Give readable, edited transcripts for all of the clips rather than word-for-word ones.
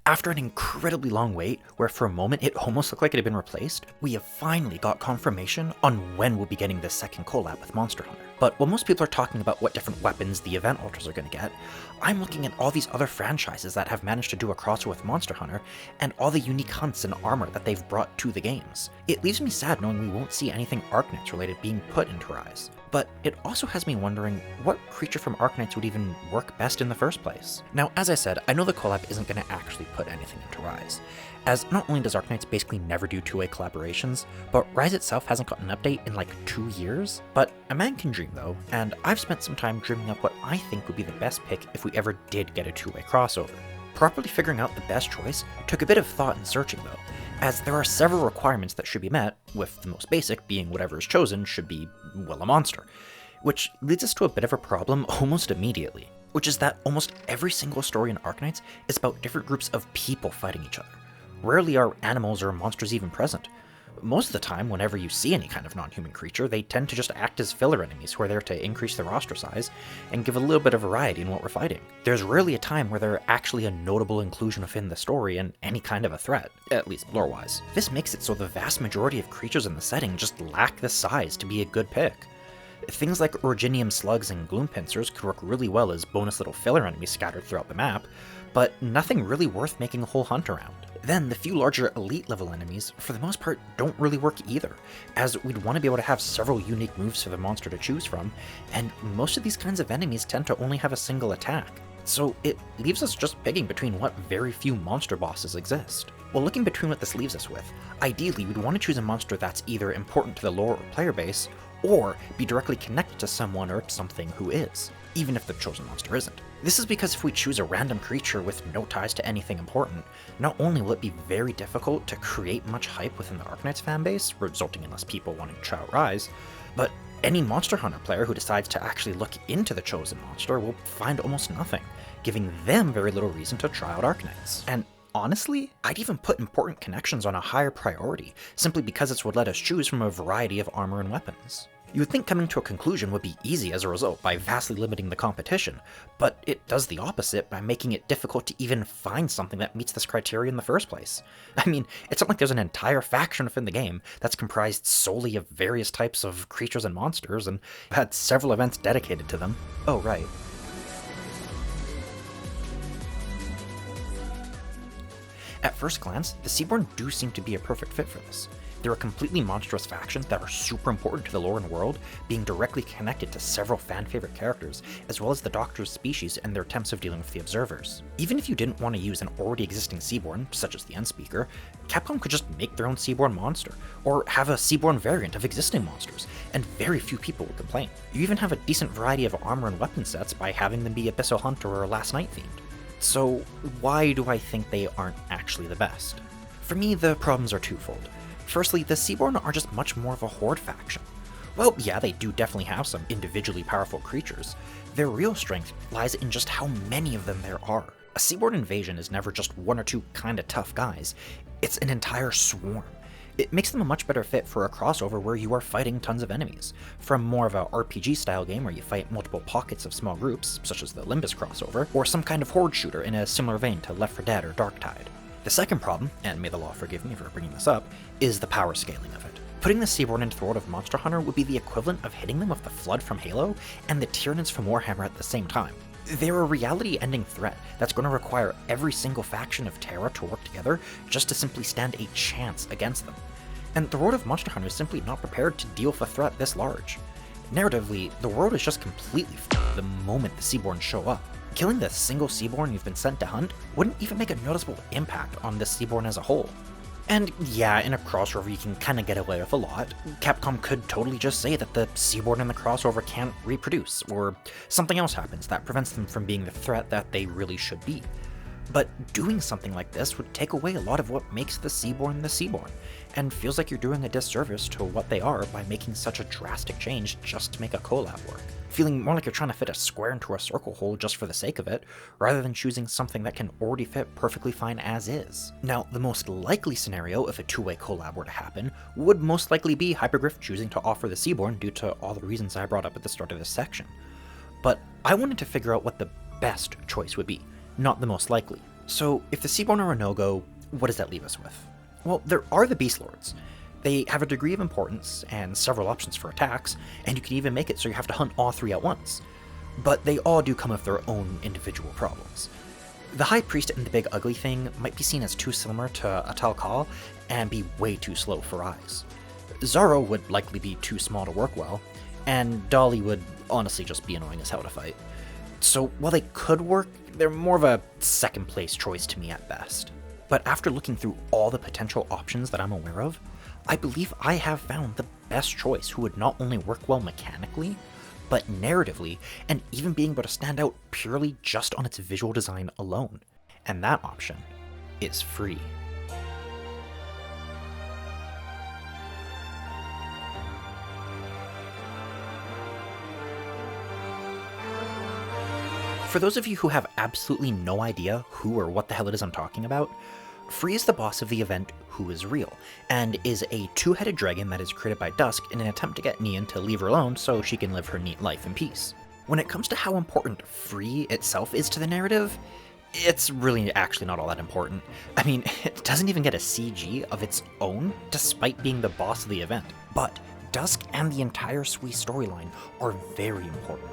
After an incredibly long wait, where for a moment it almost looked like it had been replaced, we have finally got confirmation on when we'll be getting this second collab with Monster Hunter. But while most people are talking about what different weapons the event altars are going to get, I'm looking at all these other franchises that have managed to do a crossover with Monster Hunter, and all the unique hunts and armor that they've brought to the games. It leaves me sad knowing we won't see anything Arknights related being put into Rise. But it also has me wondering what creature from Arknights would even work best in the first place. Now, as I said, I know the collab isn't going to actually put anything into Rise, as not only does Arknights basically never do two-way collaborations, but Rise itself hasn't got an update in like 2 years. But a man can dream though, and I've spent some time dreaming up what I think would be the best pick if we ever did get a two-way crossover. Properly figuring out the best choice took a bit of thought and searching though, as there are several requirements that should be met, with the most basic being whatever is chosen should be, well, a monster. Which leads us to a bit of a problem almost immediately, which is that almost every single story in Arknights is about different groups of people fighting each other. Rarely are animals or monsters even present. Most of the time, whenever you see any kind of non-human creature, they tend to just act as filler enemies who are there to increase the roster size and give a little bit of variety in what we're fighting. There's rarely a time where they're actually a notable inclusion within the story and any kind of a threat, at least lore-wise. This makes it so the vast majority of creatures in the setting just lack the size to be a good pick. Things like Originium slugs and gloom pincers could work really well as bonus little filler enemies scattered throughout the map, but nothing really worth making a whole hunt around. Then the few larger elite level enemies, for the most part, don't really work either, as we'd want to be able to have several unique moves for the monster to choose from, and most of these kinds of enemies tend to only have a single attack. So it leaves us just picking between what very few monster bosses exist. Well, looking between what this leaves us with, ideally we'd want to choose a monster that's either important to the lore or player base, or be directly connected to someone or something who is, even if the chosen monster isn't. This is because if we choose a random creature with no ties to anything important, not only will it be very difficult to create much hype within the Arknights fanbase, resulting in less people wanting to try out Rise, but any Monster Hunter player who decides to actually look into the chosen monster will find almost nothing, giving them very little reason to try out Arknights. And honestly, I'd even put important connections on a higher priority, simply because it's what let us choose from a variety of armor and weapons. You would think coming to a conclusion would be easy as a result by vastly limiting the competition, but it does the opposite by making it difficult to even find something that meets this criteria in the first place. I mean, it's not like there's an entire faction within the game that's comprised solely of various types of creatures and monsters, and had several events dedicated to them. Oh, right. At first glance, the Seaborn do seem to be a perfect fit for this. They're a completely monstrous faction that are super important to the lore and world, being directly connected to several fan-favorite characters, as well as the Doctor's species and their attempts of dealing with the Observers. Even if you didn't want to use an already existing Seaborn, such as the Endspeaker, Capcom could just make their own Seaborn monster, or have a Seaborn variant of existing monsters, and very few people would complain. You even have a decent variety of armor and weapon sets by having them be Abyssal Hunter or Last Night themed. So why do I think they aren't actually the best? For me, the problems are twofold. Firstly, the Seaborn are just much more of a horde faction. Well, yeah, they do definitely have some individually powerful creatures. Their real strength lies in just how many of them there are. A Seaborn invasion is never just one or two kinda tough guys, it's an entire swarm. It makes them a much better fit for a crossover where you are fighting tons of enemies, from more of a RPG style game where you fight multiple pockets of small groups, such as the Limbus crossover, or some kind of horde shooter in a similar vein to Left 4 Dead or Darktide. The second problem, and may the law forgive me for bringing this up, is the power scaling of it. Putting the Seaborn into the world of Monster Hunter would be the equivalent of hitting them with the Flood from Halo and the Tyranids from Warhammer at the same time. They're a reality-ending threat that's going to require every single faction of Terra to work together just to simply stand a chance against them. And the world of Monster Hunter is simply not prepared to deal with a threat this large. Narratively, the world is just completely f***ed the moment the Seaborn show up. Killing the single Seaborn you've been sent to hunt wouldn't even make a noticeable impact on the Seaborn as a whole. And yeah, in a crossover you can kinda get away with a lot. Capcom could totally just say that the Seaborn in the crossover can't reproduce, or something else happens that prevents them from being the threat that they really should be. But doing something like this would take away a lot of what makes the Seaborn, and feels like you're doing a disservice to what they are by making such a drastic change just to make a collab work. Feeling more like you're trying to fit a square into a circle hole just for the sake of it, rather than choosing something that can already fit perfectly fine as is. Now, the most likely scenario if a two-way collab were to happen would most likely be Hypergriff choosing to offer the Seaborn due to all the reasons I brought up at the start of this section. But I wanted to figure out what the best choice would be, not the most likely. So, if the Seaborn are a no-go, what does that leave us with? Well, there are the Beast Lords. They have a degree of importance and several options for attacks, and you can even make it so you have to hunt all three at once. But they all do come with their own individual problems. The High Priest and the Big Ugly Thing might be seen as too similar to a Tal and be way too slow for eyes. Zaro would likely be too small to work well, and Dolly would honestly just be annoying as hell to fight. So while they could work, they're more of a second place choice to me at best. But after looking through all the potential options that I'm aware of, I believe I have found the best choice who would not only work well mechanically, but narratively, and even being able to stand out purely just on its visual design alone. And that option is free. For those of you who have absolutely no idea who or what the hell it is I'm talking about, Free is the boss of the event Who is Real, and is a two-headed dragon that is created by Dusk in an attempt to get Nian to leave her alone so she can live her neat life in peace. When it comes to how important Free itself is to the narrative, it's really actually not all that important. I mean, it doesn't even get a CG of its own, despite being the boss of the event. But Dusk and the entire Sui storyline are very important.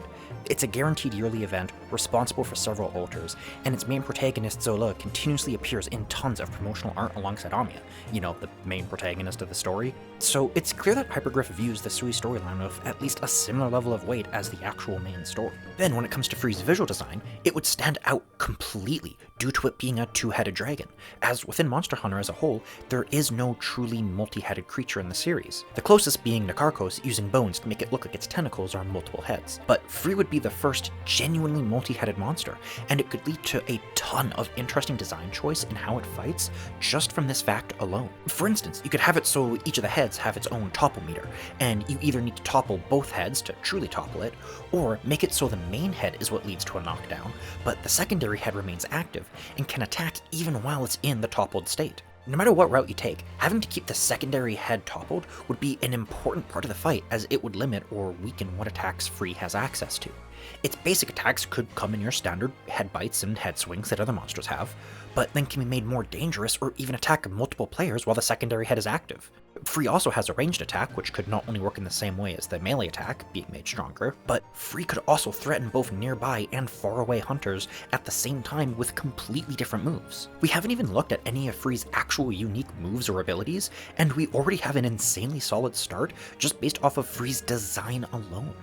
It's a guaranteed yearly event, responsible for several altars, and its main protagonist Zola continuously appears in tons of promotional art alongside Amiya, you know, the main protagonist of the story. So it's clear that Hypergriff views the Sui storyline with at least a similar level of weight as the actual main story. Then when it comes to Free's visual design, it would stand out completely due to it being a two-headed dragon, as within Monster Hunter as a whole, there is no truly multi-headed creature in the series, the closest being Nakarkos using bones to make it look like its tentacles are multiple heads. But Free would be the first genuinely multi-headed monster, and it could lead to a ton of interesting design choice in how it fights just from this fact alone. For instance, you could have it so each of the heads have its own topple meter, and you either need to topple both heads to truly topple it, or make it so the main head is what leads to a knockdown, but the secondary head remains active and can attack even while it's in the toppled state. No matter what route you take, having to keep the secondary head toppled would be an important part of the fight, as it would limit or weaken what attacks Free has access to. Its basic attacks could come in your standard head bites and head swings that other monsters have, but then can be made more dangerous or even attack multiple players while the secondary head is active. Free also has a ranged attack, which could not only work in the same way as the melee attack, being made stronger, but Free could also threaten both nearby and faraway hunters at the same time with completely different moves. We haven't even looked at any of Free's actual unique moves or abilities, and we already have an insanely solid start just based off of Free's design alone.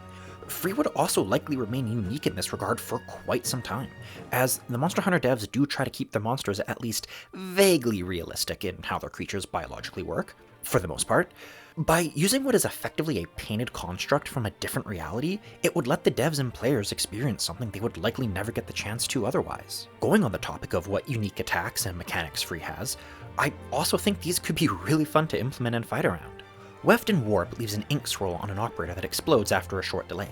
Free would also likely remain unique in this regard for quite some time, as the Monster Hunter devs do try to keep their monsters at least vaguely realistic in how their creatures biologically work, for the most part. By using what is effectively a painted construct from a different reality, it would let the devs and players experience something they would likely never get the chance to otherwise. Going on the topic of what unique attacks and mechanics Free has, I also think these could be really fun to implement and fight around. Weft and Warp leaves an ink scroll on an operator that explodes after a short delay.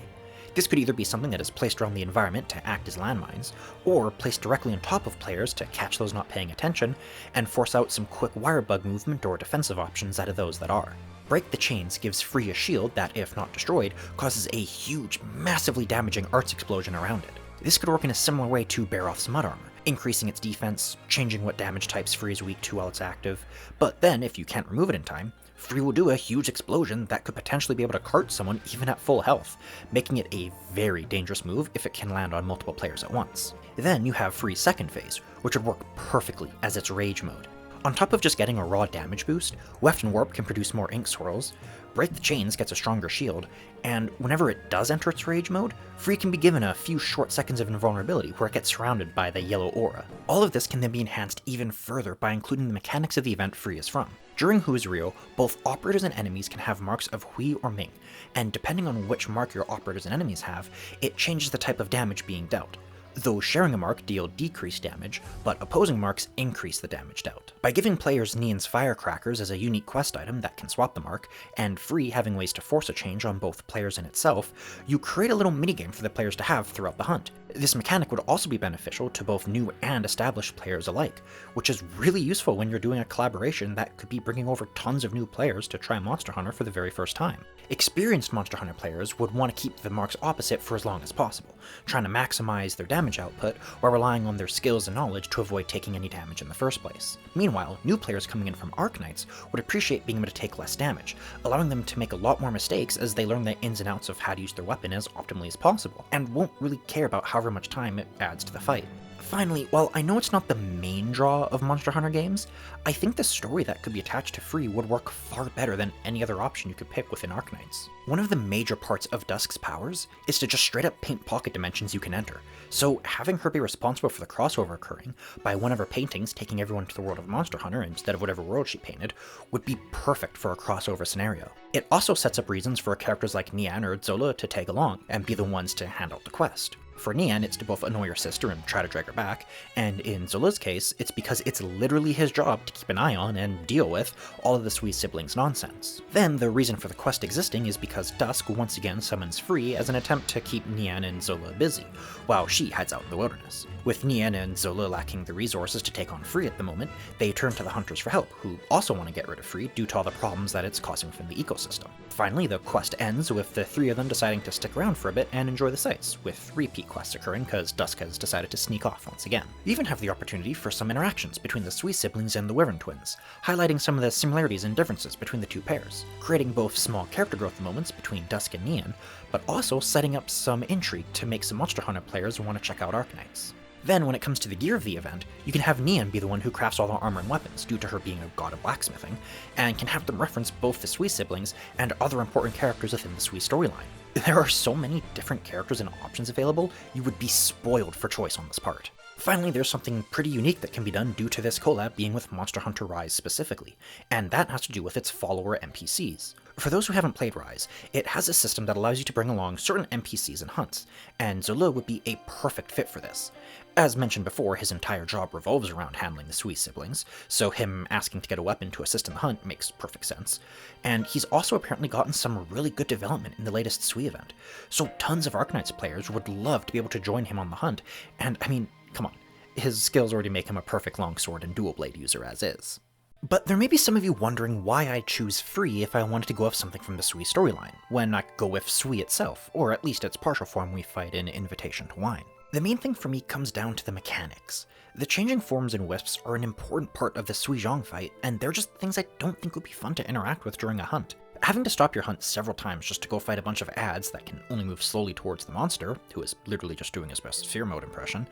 This could either be something that is placed around the environment to act as landmines, or placed directly on top of players to catch those not paying attention, and force out some quick wire bug movement or defensive options out of those that are. Break the Chains gives Free a shield that, if not destroyed, causes a huge, massively damaging arts explosion around it. This could work in a similar way to Baroth's Mud Armor, increasing its defense, changing what damage types Free is weak to while it's active, but then, if you can't remove it in time, Free will do a huge explosion that could potentially be able to cart someone even at full health, making it a very dangerous move if it can land on multiple players at once. Then you have Free's second phase, which would work perfectly as its rage mode. On top of just getting a raw damage boost, Weft and Warp can produce more ink swirls, Break the Chains gets a stronger shield, and whenever it does enter its rage mode, Free can be given a few short seconds of invulnerability where it gets surrounded by the yellow aura. All of this can then be enhanced even further by including the mechanics of the event Free is from. During Who is Real, both operators and enemies can have marks of Hui or Ming, and depending on which mark your operators and enemies have, it changes the type of damage being dealt. Though sharing a mark deal decreased damage, but opposing marks increase the damage dealt. By giving players Nian's Firecrackers as a unique quest item that can swap the mark, and Free having ways to force a change on both players and itself, you create a little minigame for the players to have throughout the hunt, This mechanic would also be beneficial to both new and established players alike, which is really useful when you're doing a collaboration that could be bringing over tons of new players to try Monster Hunter for the very first time. Experienced Monster Hunter players would want to keep the marks opposite for as long as possible, trying to maximize their damage output while relying on their skills and knowledge to avoid taking any damage in the first place. Meanwhile, new players coming in from Arknights would appreciate being able to take less damage, allowing them to make a lot more mistakes as they learn the ins and outs of how to use their weapon as optimally as possible, and won't really care about however much time it adds to the fight. Finally, while I know it's not the main draw of Monster Hunter games, I think the story that could be attached to Free would work far better than any other option you could pick within Arknights. One of the major parts of Dusk's powers is to just straight up paint pocket dimensions you can enter, so having her be responsible for the crossover occurring by one of her paintings taking everyone to the world of Monster Hunter instead of whatever world she painted would be perfect for a crossover scenario. It also sets up reasons for characters like Nian or Zola to tag along and be the ones to hand out the quest. For Nian, it's to both annoy her sister and try to drag her back, and in Zola's case, it's because it's literally his job to keep an eye on and deal with all of the Sui siblings' nonsense. Then, the reason for the quest existing is because Dusk once again summons Free as an attempt to keep Nian and Zola busy, while she heads out in the wilderness. With Nian and Zola lacking the resources to take on Free at the moment, they turn to the Hunters for help, who also want to get rid of Free due to all the problems that it's causing within the ecosystem. Finally, the quest ends with the three of them deciding to stick around for a bit and enjoy the sights, with repeat quests occurring because Dusk has decided to sneak off once again. You even have the opportunity for some interactions between the Sui siblings and the Wyvern twins, highlighting some of the similarities and differences between the two pairs, creating both small character growth moments between Dusk and Nian, but also setting up some intrigue to make some Monster Hunter players want to check out Arknights. Then, when it comes to the gear of the event, you can have Nian be the one who crafts all the armor and weapons, due to her being a god of blacksmithing, and can have them reference both the Sui siblings and other important characters within the Sui storyline. There are so many different characters and options available, you would be spoiled for choice on this part. Finally, there's something pretty unique that can be done due to this collab being with Monster Hunter Rise specifically, and that has to do with its follower NPCs. For those who haven't played Rise, it has a system that allows you to bring along certain NPCs and hunts, and Zola would be a perfect fit for this. As mentioned before, his entire job revolves around handling the Sui siblings, so him asking to get a weapon to assist in the hunt makes perfect sense. And he's also apparently gotten some really good development in the latest Sui event, so tons of Arknights players would love to be able to join him on the hunt, and I mean, come on, his skills already make him a perfect longsword and dual blade user as is. But there may be some of you wondering why I choose Free if I wanted to go with something from the Sui storyline, when I could go with Sui itself, or at least its partial form we fight in Invitation to Wine. The main thing for me comes down to the mechanics. The changing forms and wisps are an important part of the Suizhong fight, and they're just things I don't think would be fun to interact with during a hunt. Having to stop your hunt several times just to go fight a bunch of ads that can only move slowly towards the monster, who is literally just doing his best Sphere Mode impression,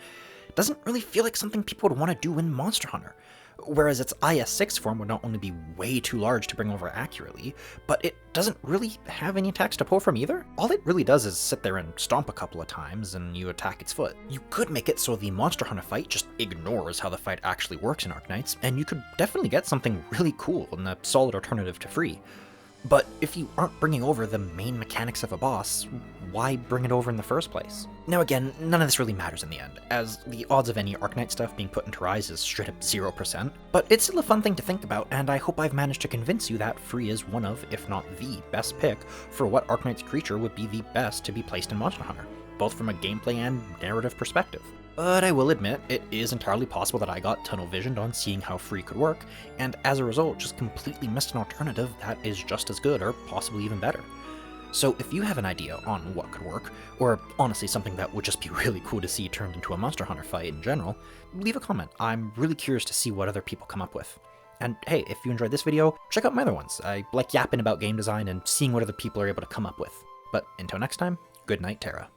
doesn't really feel like something people would want to do in Monster Hunter. Whereas its IS-6 form would not only be way too large to bring over accurately, but it doesn't really have any attacks to pull from either. All it really does is sit there and stomp a couple of times and you attack its foot. You could make it so the Monster Hunter fight just ignores how the fight actually works in Arknights, and you could definitely get something really cool and a solid alternative to Free. But if you aren't bringing over the main mechanics of a boss, why bring it over in the first place? Now again, none of this really matters in the end, as the odds of any Arknight stuff being put into Rise is straight up 0%, but it's still a fun thing to think about, and I hope I've managed to convince you that Free is one of, if not the best pick for what Arknight's creature would be the best to be placed in Monster Hunter, both from a gameplay and narrative perspective. But I will admit, it is entirely possible that I got tunnel visioned on seeing how Free could work, and as a result just completely missed an alternative that is just as good or possibly even better. So if you have an idea on what could work, or honestly something that would just be really cool to see turned into a Monster Hunter fight in general, leave a comment. I'm really curious to see what other people come up with. And hey, if you enjoyed this video, check out my other ones. I like yapping about game design and seeing what other people are able to come up with. But until next time, good night, Terra.